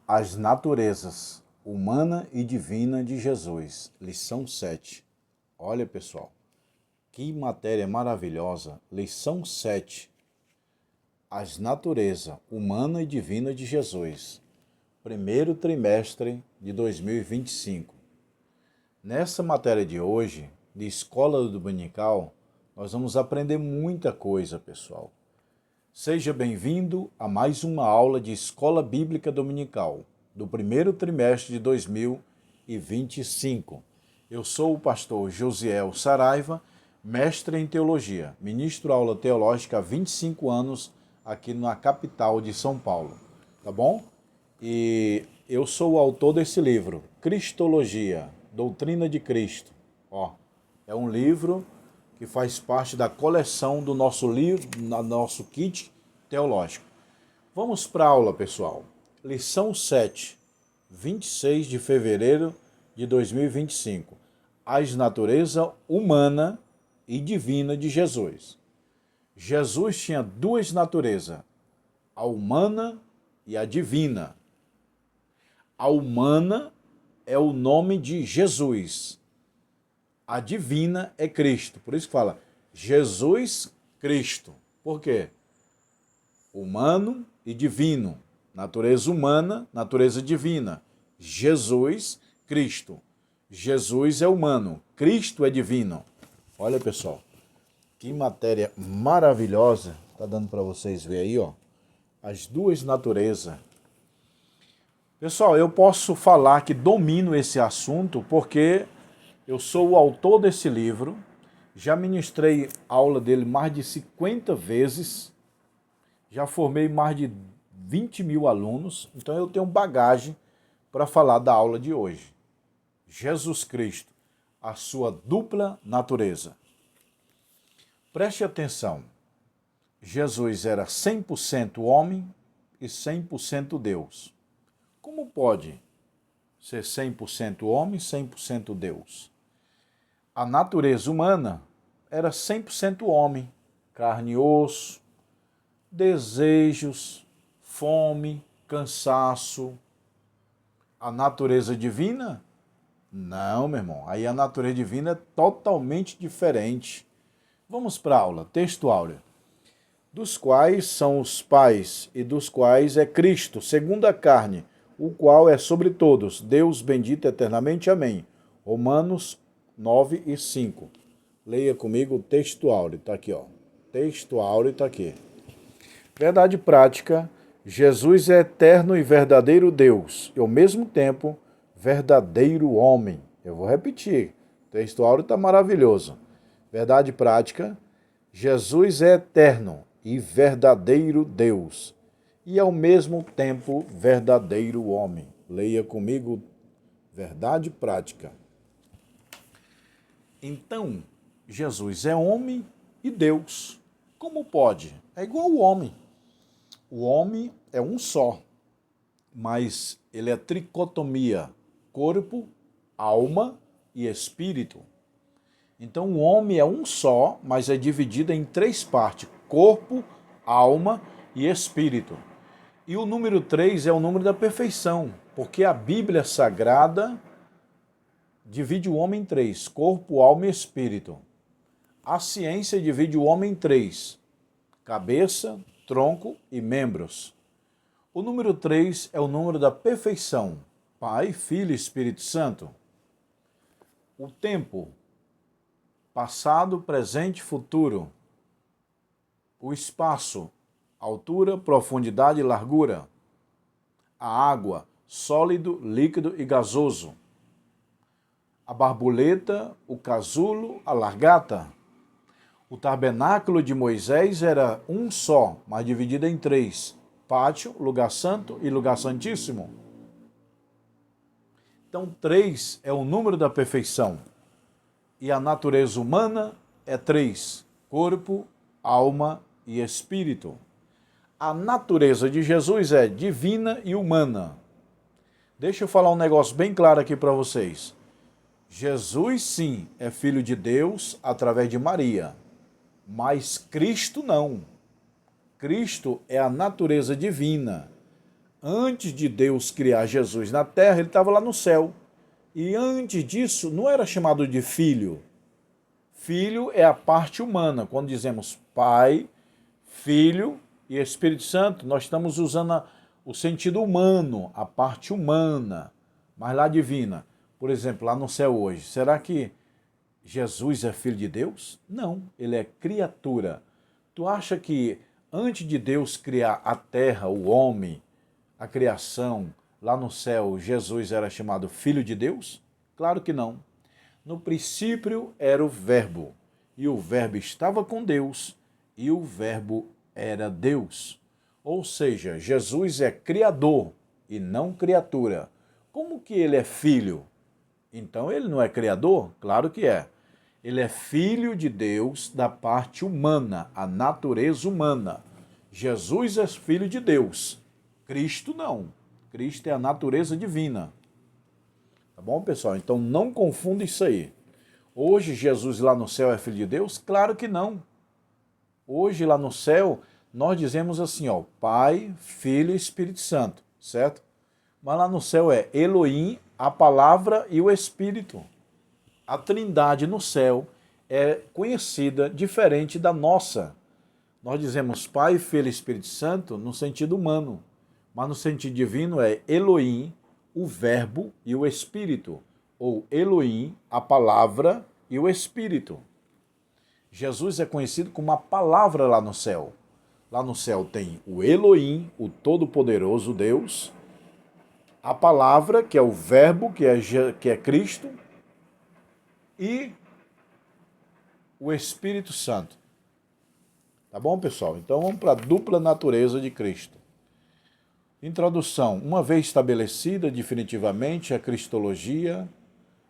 As naturezas humana e divina de Jesus, lição 7. Olha, pessoal, que matéria maravilhosa, lição 7. As naturezas humana e divina de Jesus, primeiro trimestre de 2025. Nessa matéria de hoje, de Escola Dominical, nós vamos aprender muita coisa, pessoal. Seja bem-vindo a mais uma aula de Escola Bíblica Dominical, do primeiro trimestre de 2025. Eu sou o pastor Josiel Saraiva, mestre em teologia, ministro aula teológica há 25 anos aqui na capital de São Paulo, tá bom? E eu sou o autor desse livro, Cristologia, Doutrina de Cristo. É um livro que faz parte da coleção do nosso livro, nosso kit teológico. Vamos para a aula, pessoal. Lição 7, 26 de fevereiro de 2025. As naturezas humana e divina de Jesus. Jesus tinha duas naturezas, a humana e a divina. A humana é o nome de Jesus. A divina é Cristo. Por isso que fala Jesus Cristo. Por quê? Humano e divino. Natureza humana, natureza divina. Jesus Cristo. Jesus é humano, Cristo é divino. Olha, pessoal, que matéria maravilhosa. Tá dando para vocês ver aí, ó. As duas naturezas. Pessoal, eu posso falar que domino esse assunto porque eu sou o autor desse livro, já ministrei aula dele mais de 50 vezes, já formei mais de 20 mil alunos, então eu tenho bagagem para falar da aula de hoje. Jesus Cristo, a sua dupla natureza. Preste atenção, Jesus era 100% homem e 100% Deus. Como pode ser 100% homem e 100% Deus? A natureza humana era 100% homem, carne e osso, desejos, fome, cansaço. A natureza divina? Não, meu irmão. Aí a natureza divina é totalmente diferente. Vamos para a aula. Texto áureo. Dos quais são os pais e dos quais é Cristo, segundo a carne, o qual é sobre todos. Deus bendito eternamente. Amém. Romanos 9 e 5. Leia comigo o texto áureo, está aqui, ó. Texto áureo está aqui. Verdade prática, Jesus é eterno e verdadeiro Deus, e ao mesmo tempo, verdadeiro homem. Eu vou repetir, o texto áureo está maravilhoso. Verdade prática, Jesus é eterno e verdadeiro Deus, e ao mesmo tempo, verdadeiro homem. Leia comigo, verdade prática. Então, Jesus é homem e Deus. Como pode? É igual ao homem. O homem é um só, mas ele é tricotomia, corpo, alma e espírito. Então o homem é um só, mas é dividido em três partes, corpo, alma e espírito. E o número 3 é o número da perfeição, porque a Bíblia Sagrada divide o homem em três, corpo, alma e espírito. A ciência divide o homem em três, cabeça, tronco e membros. O número 3 é o número da perfeição, Pai, Filho e Espírito Santo. O tempo, passado, presente e futuro. O espaço, altura, profundidade e largura. A água, sólido, líquido e gasoso. A borboleta, o casulo, a largata. O tabernáculo de Moisés era um só, mas dividido em três: pátio, lugar santo e lugar santíssimo. Então, 3 é o número da perfeição. E a natureza humana é 3: corpo, alma e espírito. A natureza de Jesus é divina e humana. Deixa eu falar um negócio bem claro aqui para vocês. Jesus, sim, é filho de Deus através de Maria, mas Cristo não. Cristo é a natureza divina. Antes de Deus criar Jesus na terra, ele estava lá no céu. E antes disso, não era chamado de filho. Filho é a parte humana. Quando dizemos Pai, Filho e Espírito Santo, nós estamos usando o sentido humano, a parte humana, mas lá divina. Por exemplo, lá no céu hoje, será que Jesus é filho de Deus? Não, ele é criatura. Tu acha que antes de Deus criar a terra, o homem, a criação, lá no céu, Jesus era chamado filho de Deus? Claro que não. No princípio era o Verbo, e o Verbo estava com Deus, e o Verbo era Deus. Ou seja, Jesus é criador e não criatura. Como que ele é filho? Então ele não é criador? Claro que é. Ele é filho de Deus da parte humana, a natureza humana. Jesus é filho de Deus. Cristo não. Cristo é a natureza divina. Tá bom, pessoal? Então não confunda isso aí. Hoje Jesus lá no céu é filho de Deus? Claro que não. Hoje lá no céu nós dizemos assim, ó, Pai, Filho e Espírito Santo, certo? Mas lá no céu é Elohim, a palavra e o Espírito. A Trindade no céu é conhecida diferente da nossa. Nós dizemos Pai, Filho e Espírito Santo no sentido humano, mas no sentido divino é Elohim, o Verbo e o Espírito, ou Elohim, a palavra e o Espírito. Jesus é conhecido como a palavra lá no céu. Lá no céu tem o Elohim, o Todo-Poderoso Deus, a palavra, que é o Verbo, que é Cristo, e o Espírito Santo. Tá bom, pessoal? Então vamos para a dupla natureza de Cristo. Introdução. Uma vez estabelecida definitivamente a cristologia,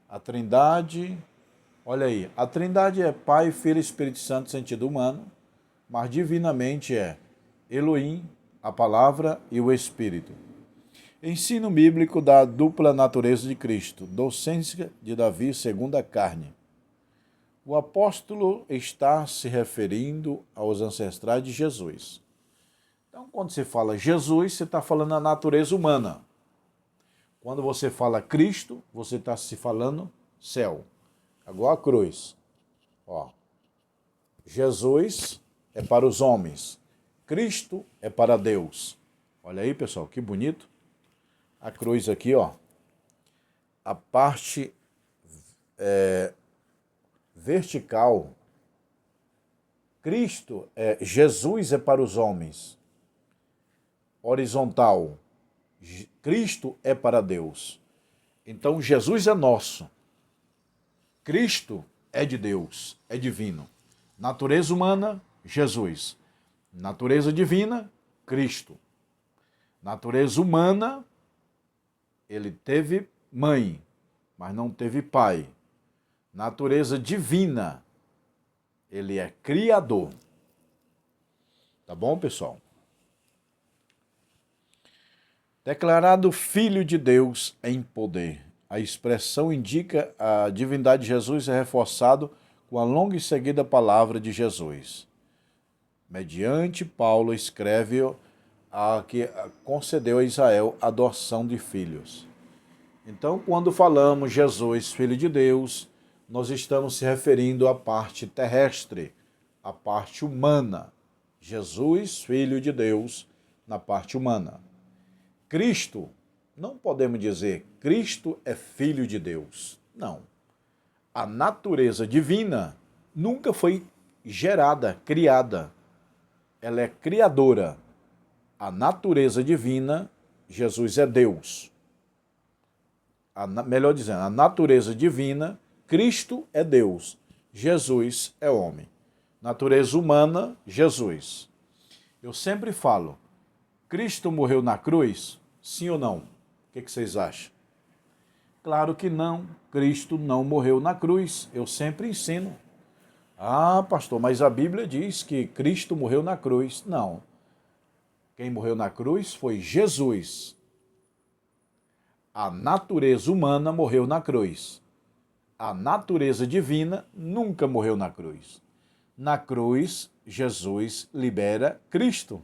a Trindade. Olha aí, a Trindade é Pai, Filho e Espírito Santo, sentido humano, mas divinamente é Elohim, a palavra e o Espírito. Ensino bíblico da dupla natureza de Cristo, docência de Davi segundo a carne. O apóstolo está se referindo aos ancestrais de Jesus. Então, quando você fala Jesus, você está falando a natureza humana. Quando você fala Cristo, você está se falando céu. Agora a cruz. Ó. Jesus é para os homens. Cristo é para Deus. Olha aí, pessoal, que bonito. A cruz aqui, ó. A parte vertical. Cristo, Jesus é para os homens. Horizontal. Cristo é para Deus. Então, Jesus é nosso. Cristo é de Deus, é divino. Natureza humana, Jesus. Natureza divina, Cristo. Natureza humana, ele teve mãe, mas não teve pai. Natureza divina, ele é criador. Tá bom, pessoal? Declarado Filho de Deus em poder. A expressão indica a divindade de Jesus é reforçado com a longa e seguida palavra de Jesus. Mediante Paulo escreve que concedeu a Israel a adoção de filhos. Então, quando falamos Jesus, Filho de Deus, nós estamos se referindo à parte terrestre, à parte humana. Jesus, Filho de Deus, na parte humana. Cristo, não podemos dizer Cristo é Filho de Deus. Não. A natureza divina nunca foi gerada, criada. Ela é criadora. A natureza divina, Jesus é Deus. Melhor dizendo, a natureza divina, Cristo é Deus. Jesus é homem. Natureza humana, Jesus. Eu sempre falo, Cristo morreu na cruz? Sim ou não? O que vocês acham? Claro que não. Cristo não morreu na cruz. Eu sempre ensino. Ah, pastor, mas a Bíblia diz que Cristo morreu na cruz. Não. Quem morreu na cruz foi Jesus. A natureza humana morreu na cruz. A natureza divina nunca morreu na cruz. Na cruz, Jesus libera Cristo.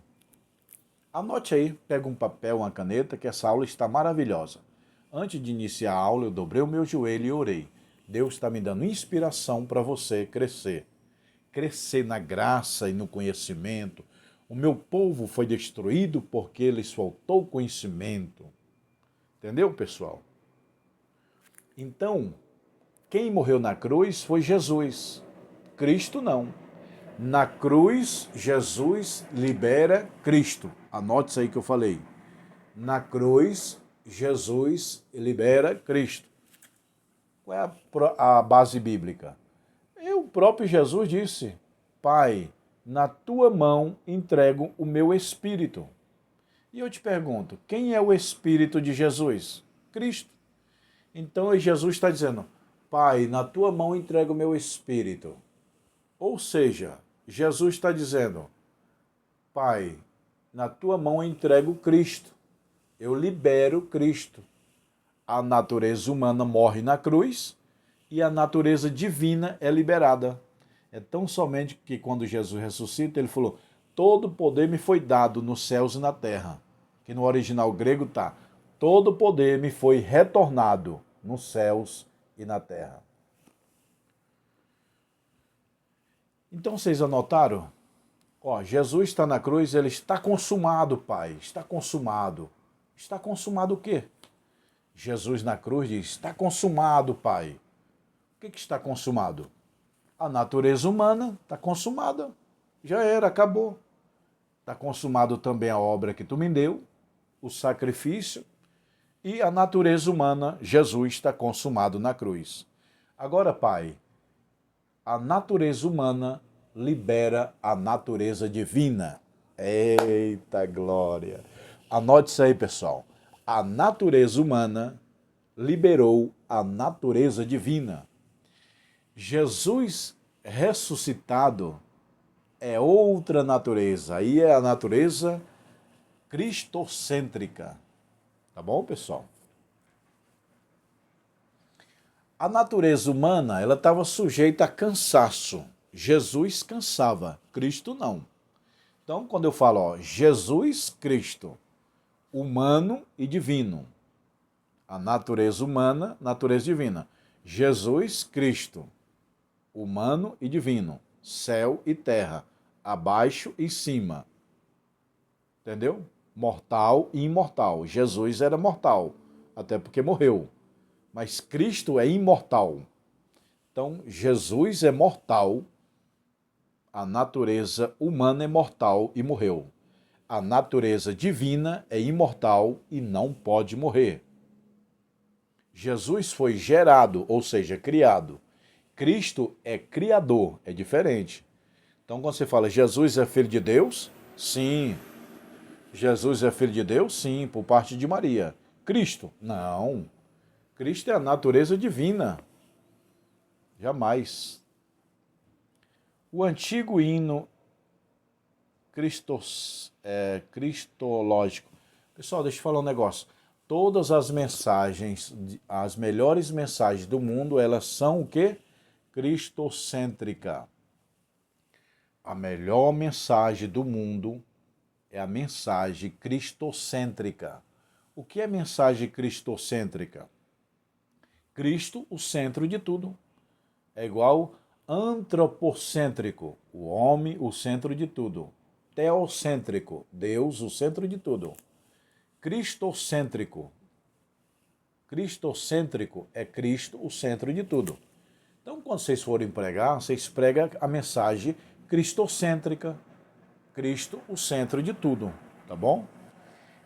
Anote aí, pega um papel, uma caneta, que essa aula está maravilhosa. Antes de iniciar a aula, eu dobrei o meu joelho e orei. Deus está me dando inspiração para você crescer. Crescer na graça e no conhecimento. O meu povo foi destruído porque lhes faltou conhecimento. Entendeu, pessoal? Então, quem morreu na cruz foi Jesus. Cristo não. Na cruz, Jesus libera Cristo. Anote isso aí que eu falei. Na cruz, Jesus libera Cristo. Qual é a base bíblica? O próprio Jesus disse: Pai, na tua mão entrego o meu espírito. E eu te pergunto, quem é o espírito de Jesus? Cristo. Então Jesus está dizendo: Pai, na tua mão entrego o meu espírito. Ou seja, Jesus está dizendo: Pai, na tua mão entrego Cristo. Eu libero Cristo. A natureza humana morre na cruz e a natureza divina é liberada. É tão somente que quando Jesus ressuscita, ele falou: todo poder me foi dado nos céus e na terra. Que no original grego está: todo poder me foi retornado nos céus e na terra. Então vocês anotaram? Jesus está na cruz, ele está consumado, Pai, está consumado. Está consumado o quê? Jesus na cruz diz: está consumado, Pai. O que está consumado? A natureza humana está consumada. Já era, acabou. Está consumado também a obra que tu me deu, o sacrifício, e a natureza humana, Jesus, está consumado na cruz. Agora, Pai, a natureza humana libera a natureza divina. Eita glória! Anote isso aí, pessoal. A natureza humana liberou a natureza divina. Jesus ressuscitado é outra natureza. Aí é a natureza cristocêntrica. Tá bom, pessoal? A natureza humana, ela estava sujeita a cansaço. Jesus cansava, Cristo não. Então, quando eu falo, Jesus Cristo, humano e divino. A natureza humana, natureza divina. Jesus Cristo, humano e divino. Céu e terra, abaixo e cima. Entendeu? Mortal e imortal. Jesus era mortal, até porque morreu. Mas Cristo é imortal. Então, Jesus é mortal, a natureza humana é mortal e morreu. A natureza divina é imortal e não pode morrer. Jesus foi gerado, ou seja, criado. Cristo é criador, é diferente. Então, quando você fala Jesus é filho de Deus, sim. Jesus é filho de Deus, sim, por parte de Maria. Cristo, não. Cristo é a natureza divina. Jamais. O antigo hino cristológico. Pessoal, deixa eu falar um negócio. Todas as mensagens, as melhores mensagens do mundo, elas são o quê? Cristocêntrica. A melhor mensagem do mundo é a mensagem cristocêntrica. O que é mensagem cristocêntrica? Cristo, o centro de tudo. É igual antropocêntrico, o homem, o centro de tudo. Teocêntrico, Deus, o centro de tudo. Cristocêntrico. Cristocêntrico é Cristo, o centro de tudo. Então, quando vocês forem pregar, vocês pregam a mensagem cristocêntrica. Cristo, o centro de tudo, tá bom?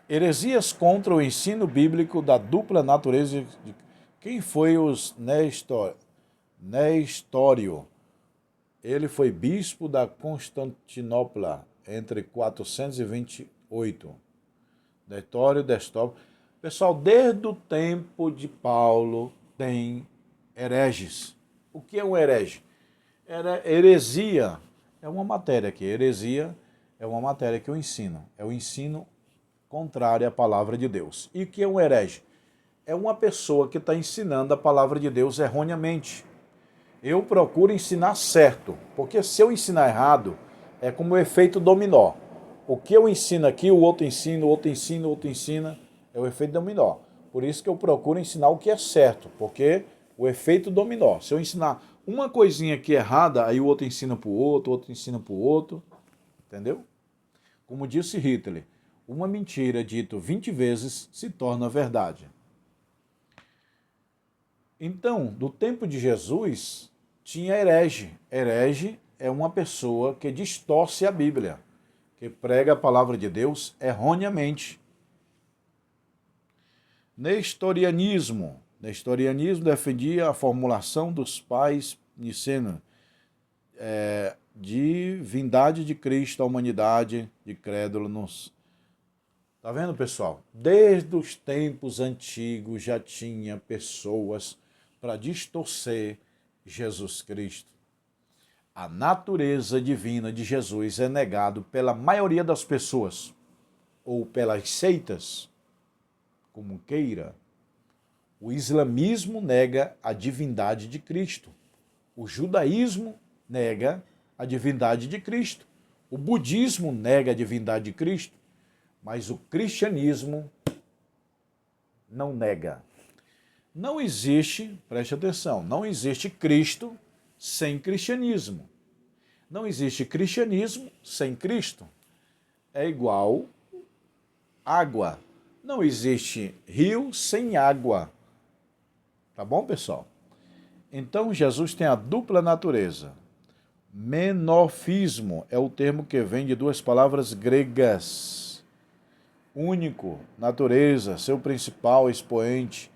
Heresias contra o ensino bíblico da dupla natureza de... Quem foi os Nestório? Ele foi bispo da Constantinopla entre 428. Nestório. Pessoal, desde o tempo de Paulo tem hereges. O que é um herege? Heresia é uma matéria aqui. Heresia é uma matéria que eu ensino. É o ensino contrário à palavra de Deus. E o que é um herege? É uma pessoa que está ensinando a palavra de Deus erroneamente. Eu procuro ensinar certo, porque se eu ensinar errado, é como o efeito dominó. O que eu ensino aqui, o outro ensina, o outro ensina, o outro ensina. É o efeito dominó. Por isso que eu procuro ensinar o que é certo, porque o efeito dominó. Se eu ensinar uma coisinha que é errada, aí o outro ensina para o outro ensina para o outro. Entendeu? Como disse Hitler, uma mentira dita 20 vezes se torna verdade. Então, do tempo de Jesus, tinha herege. Herege é uma pessoa que distorce a Bíblia, que prega a palavra de Deus erroneamente. Nestorianismo defendia a formulação dos pais niceno, divindade de Cristo, a humanidade de crédulo nos... Tá vendo, pessoal? Desde os tempos antigos já tinha pessoas para distorcer Jesus Cristo. A natureza divina de Jesus é negado pela maioria das pessoas, ou pelas seitas, como queira. O islamismo nega a divindade de Cristo. O judaísmo nega a divindade de Cristo. O budismo nega a divindade de Cristo. Mas o cristianismo não nega. Não existe, preste atenção, não existe Cristo sem cristianismo. Não existe cristianismo sem Cristo. É igual água. Não existe rio sem água. Tá bom, pessoal? Então, Jesus tem a dupla natureza. Menofismo é o termo que vem de duas palavras gregas. Único, natureza, seu principal expoente,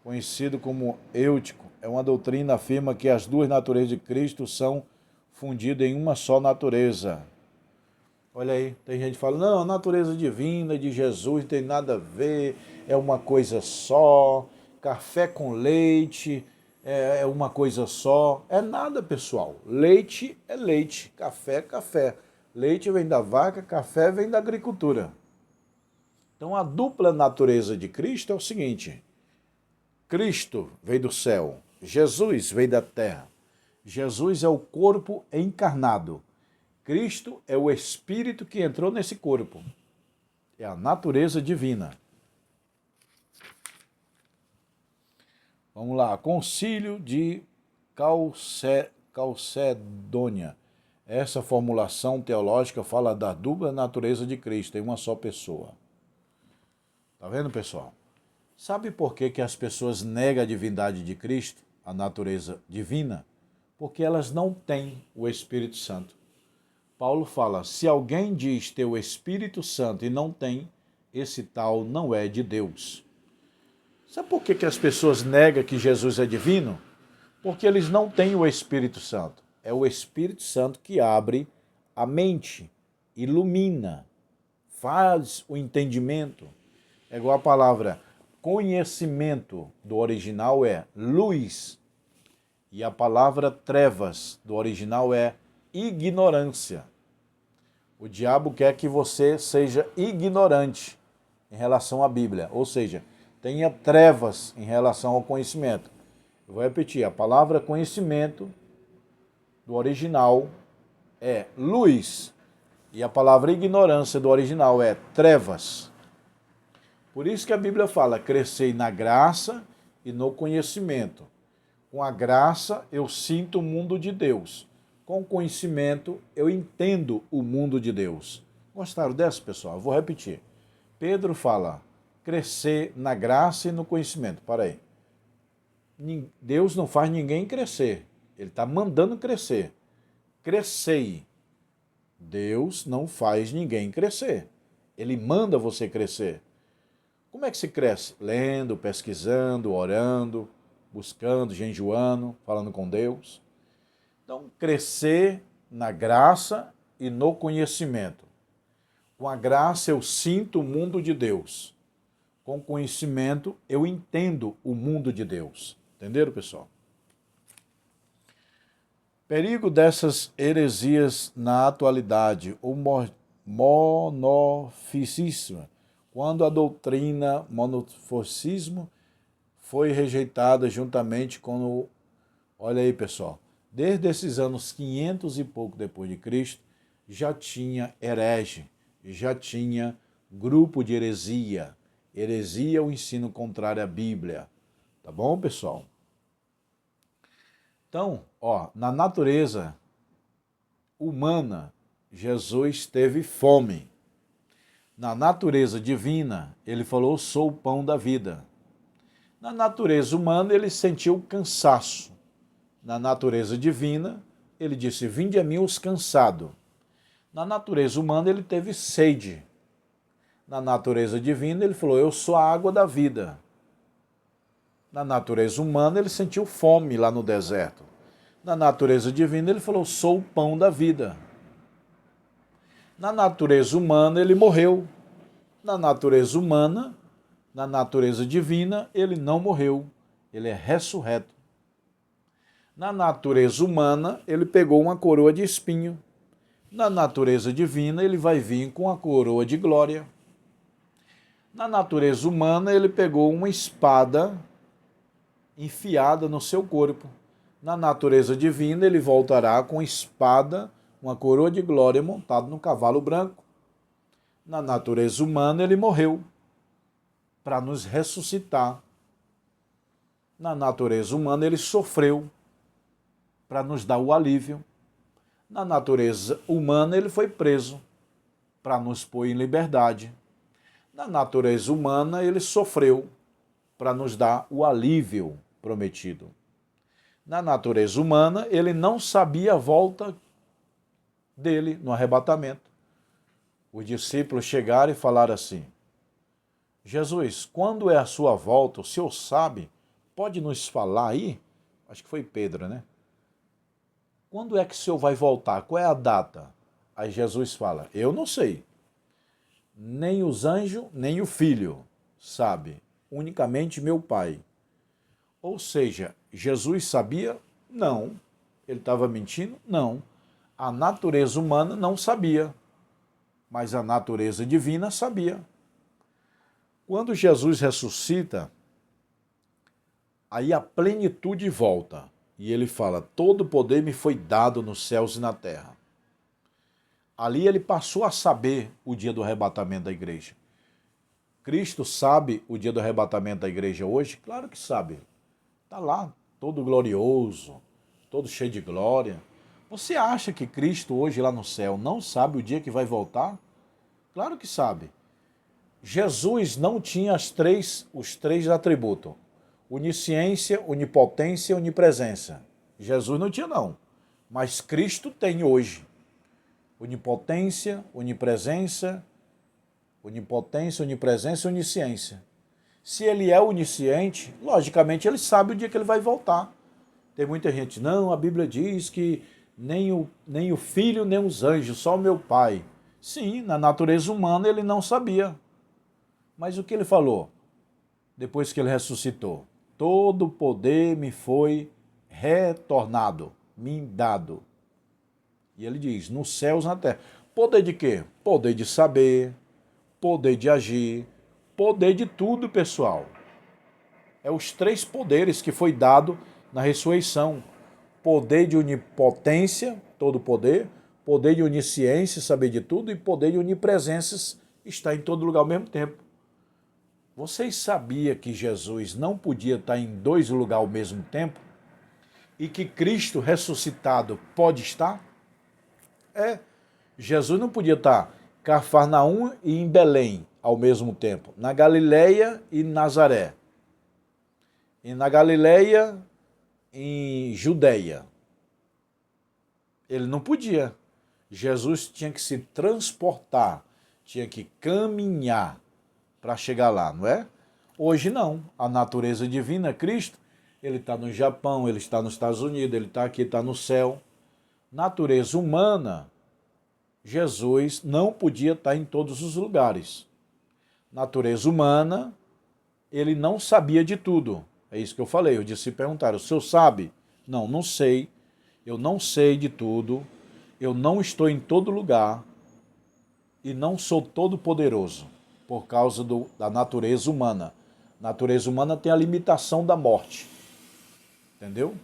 conhecido comoêutico, é uma doutrina que afirma que as duas naturezas de Cristo são fundidas em uma só natureza. Olha aí, tem gente que fala, não, a natureza divina de Jesus não tem nada a ver, é uma coisa só, café com leite é uma coisa só. É nada, pessoal. Leite é leite, café é café. Leite vem da vaca, café vem da agricultura. Então a dupla natureza de Cristo é o seguinte: Cristo veio do céu, Jesus veio da terra. Jesus é o corpo encarnado. Cristo é o Espírito que entrou nesse corpo. É a natureza divina. Vamos lá, Concílio de Calcedônia. Essa formulação teológica fala da dupla natureza de Cristo em uma só pessoa. Tá vendo, pessoal? Sabe por que as pessoas negam a divindade de Cristo, a natureza divina? Porque elas não têm o Espírito Santo. Paulo fala, se alguém diz ter o Espírito Santo e não tem, esse tal não é de Deus. Sabe por que as pessoas negam que Jesus é divino? Porque eles não têm o Espírito Santo. É o Espírito Santo que abre a mente, ilumina, faz o entendimento. É igual a palavra conhecimento do original é luz. E a palavra trevas do original é ignorância. O diabo quer que você seja ignorante em relação à Bíblia, ou seja, tenha trevas em relação ao conhecimento. Eu vou repetir, a palavra conhecimento do original é luz e a palavra ignorância do original é trevas. Por isso que a Bíblia fala, crescei na graça e no conhecimento. Com a graça eu sinto o mundo de Deus. Com o conhecimento eu entendo o mundo de Deus. Gostaram dessa, pessoal? Eu vou repetir. Pedro fala, crescer na graça e no conhecimento. Para aí. Deus não faz ninguém crescer. Ele está mandando crescer. Crescei. Deus não faz ninguém crescer. Ele manda você crescer. Como é que se cresce? Lendo, pesquisando, orando, buscando, jejuando, falando com Deus. Então, crescer na graça e no conhecimento. Com a graça eu sinto o mundo de Deus. Com o conhecimento eu entendo o mundo de Deus. Entenderam, pessoal? Perigo dessas heresias na atualidade, o monofisismo, quando a doutrina monofisismo foi rejeitada juntamente com o... Olha aí, pessoal, desde esses anos 500 e pouco depois de Cristo, já tinha herege, já tinha grupo de heresia. Heresia é o ensino contrário à Bíblia. Tá bom, pessoal? Então, na natureza humana, Jesus teve fome. Na natureza divina, ele falou, sou o pão da vida. Na natureza humana, ele sentiu cansaço. Na natureza divina, ele disse, vinde a mim os cansados. Na natureza humana, ele teve sede. Na natureza divina, ele falou, eu sou a água da vida. Na natureza humana, ele sentiu fome lá no deserto. Na natureza divina, ele falou, sou o pão da vida. Na natureza humana, ele morreu. Na natureza humana, na natureza divina, ele não morreu. Ele é ressurreto. Na natureza humana, ele pegou uma coroa de espinho. Na natureza divina, ele vai vir com a coroa de glória. Na natureza humana, ele pegou uma espada enfiada no seu corpo. Na natureza divina, ele voltará com espada, uma coroa de glória montado no cavalo branco. Na natureza humana, ele morreu para nos ressuscitar. Na natureza humana, ele sofreu para nos dar o alívio. Na natureza humana, ele foi preso para nos pôr em liberdade. Na natureza humana, ele sofreu para nos dar o alívio prometido. Na natureza humana, ele não sabia a volta dele no arrebatamento. Os discípulos chegaram e falaram assim, Jesus, quando é a sua volta, o Senhor sabe, pode nos falar aí? Acho que foi Pedro, né? Quando é que o Senhor vai voltar? Qual é a data? Aí Jesus fala, eu não sei. Nem os anjos, nem o filho sabe, unicamente meu Pai. Ou seja, Jesus sabia? Não. Ele estava mentindo? Não. A natureza humana não sabia, mas a natureza divina sabia. Quando Jesus ressuscita, aí a plenitude volta. E ele fala, todo poder me foi dado nos céus e na terra. Ali ele passou a saber o dia do arrebatamento da igreja. Cristo sabe o dia do arrebatamento da igreja hoje? Claro que sabe. Está lá, todo glorioso, todo cheio de glória. Você acha que Cristo hoje lá no céu não sabe o dia que vai voltar? Claro que sabe. Jesus não tinha os três atributos. Onisciência, onipotência e onipresença. Jesus não tinha não, mas Cristo tem hoje. Onipotência, onipresença e onisciência. Se ele é onisciente, logicamente ele sabe o dia que ele vai voltar. Tem muita gente, não, a Bíblia diz que nem o filho, nem os anjos, só o meu Pai. Sim, na natureza humana ele não sabia. Mas o que ele falou? Depois que ele ressuscitou. Todo poder me foi retornado, me dado. E ele diz, nos céus e na terra. Poder de quê? Poder de saber, poder de agir, poder de tudo, pessoal. É os três poderes que foi dado na ressurreição. Poder de onipotência, todo poder, poder de onisciência, saber de tudo, e poder de onipresença, estar em todo lugar ao mesmo tempo. Vocês sabiam que Jesus não podia estar em dois lugares ao mesmo tempo? E que Cristo ressuscitado pode estar? Jesus não podia estar em Cafarnaum e em Belém ao mesmo tempo, na Galileia e em Nazaré. E na Galileia, em Judeia. Ele não podia. Jesus tinha que se transportar, tinha que caminhar para chegar lá, não é? Hoje não. A natureza divina, Cristo, ele está no Japão, ele está nos Estados Unidos, ele está aqui, está no céu. Natureza humana, Jesus não podia estar em todos os lugares. Natureza humana, ele não sabia de tudo. É isso que eu falei. Eu disse, perguntaram, o senhor sabe? Não, não sei. Eu não sei de tudo. Eu não estou em todo lugar. E não sou todo poderoso por causa da natureza humana. A natureza humana tem a limitação da morte. Entendeu?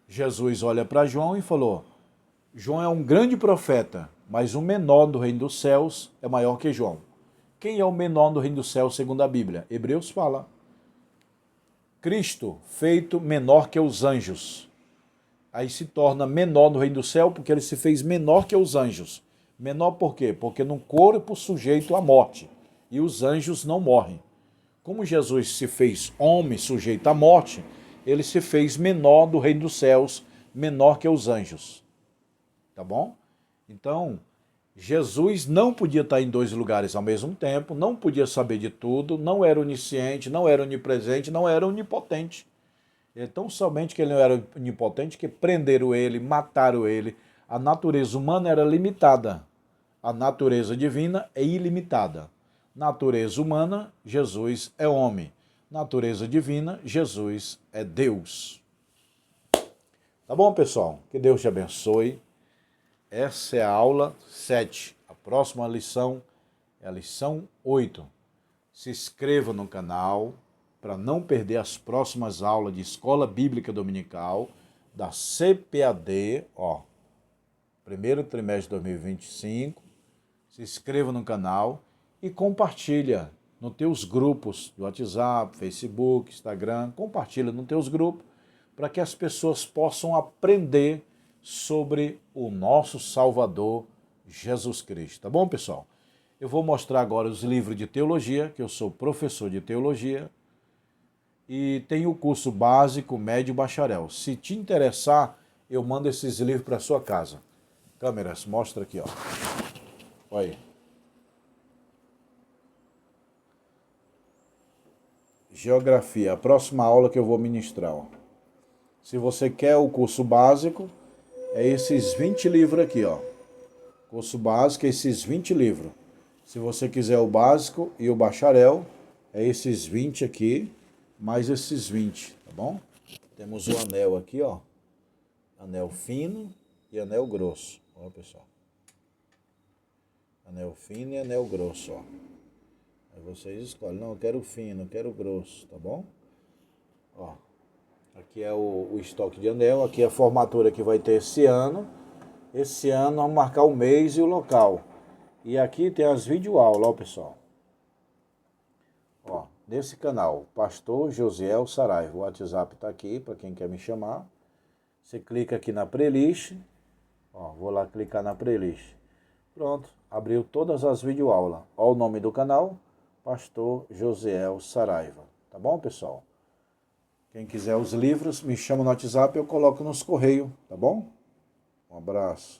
Jesus olha para João e falou, João é um grande profeta, mas o menor do reino dos céus é maior que João. Quem é o menor do reino dos céus segundo a Bíblia? Hebreus fala. Cristo feito menor que os anjos. Aí se torna menor no reino do céu porque ele se fez menor que os anjos. Menor por quê? Porque num corpo sujeito à morte. E os anjos não morrem. Como Jesus se fez homem sujeito à morte, ele se fez menor do reino dos céus, menor que os anjos. Tá bom? Então, Jesus não podia estar em dois lugares ao mesmo tempo, não podia saber de tudo, não era onisciente, não era onipresente, não era onipotente. Então, somente que ele não era onipotente, que prenderam ele, mataram ele. A natureza humana era limitada. A natureza divina é ilimitada. Natureza humana, Jesus é homem. Natureza divina, Jesus é Deus. Tá bom, pessoal? Que Deus te abençoe. Essa é a aula 7. A próxima lição é a lição 8. Se inscreva no canal para não perder as próximas aulas de Escola Bíblica Dominical da CPAD, primeiro trimestre de 2025. Se inscreva no canal e compartilha nos teus grupos do WhatsApp, Facebook, Instagram. Compartilha nos teus grupos para que as pessoas possam aprender sobre o nosso Salvador Jesus Cristo. Tá bom, pessoal? Eu vou mostrar agora os livros de teologia, que eu sou professor de teologia, e tenho o curso básico, médio e bacharel. Se te interessar, eu mando esses livros para sua casa. Câmeras, mostra aqui, ó. Olha aí. Geografia, a próxima aula que eu vou ministrar, ó. Se você quer o curso básico, é esses 20 livros aqui, ó. Curso básico é esses 20 livros. Se você quiser o básico e o bacharel, é esses 20 aqui, mais esses 20, tá bom? Temos o anel aqui, ó. Anel fino e anel grosso. Ó, pessoal. Anel fino e anel grosso, ó. Aí vocês escolhem. Não, eu quero fino, eu quero grosso, tá bom? Ó. Aqui é o estoque de anel, aqui é a formatura que vai ter esse ano. Esse ano vamos marcar o mês e o local. E aqui tem as videoaulas, ó, pessoal. Ó, nesse canal, Pastor Josiel Saraiva. O WhatsApp tá aqui para quem quer me chamar. Você clica aqui na playlist. Ó, vou lá clicar na playlist. Pronto, abriu todas as videoaulas. Ó o nome do canal, Pastor Josiel Saraiva. Tá bom, pessoal? Quem quiser os livros, me chama no WhatsApp, eu coloco nos correios, tá bom? Um abraço.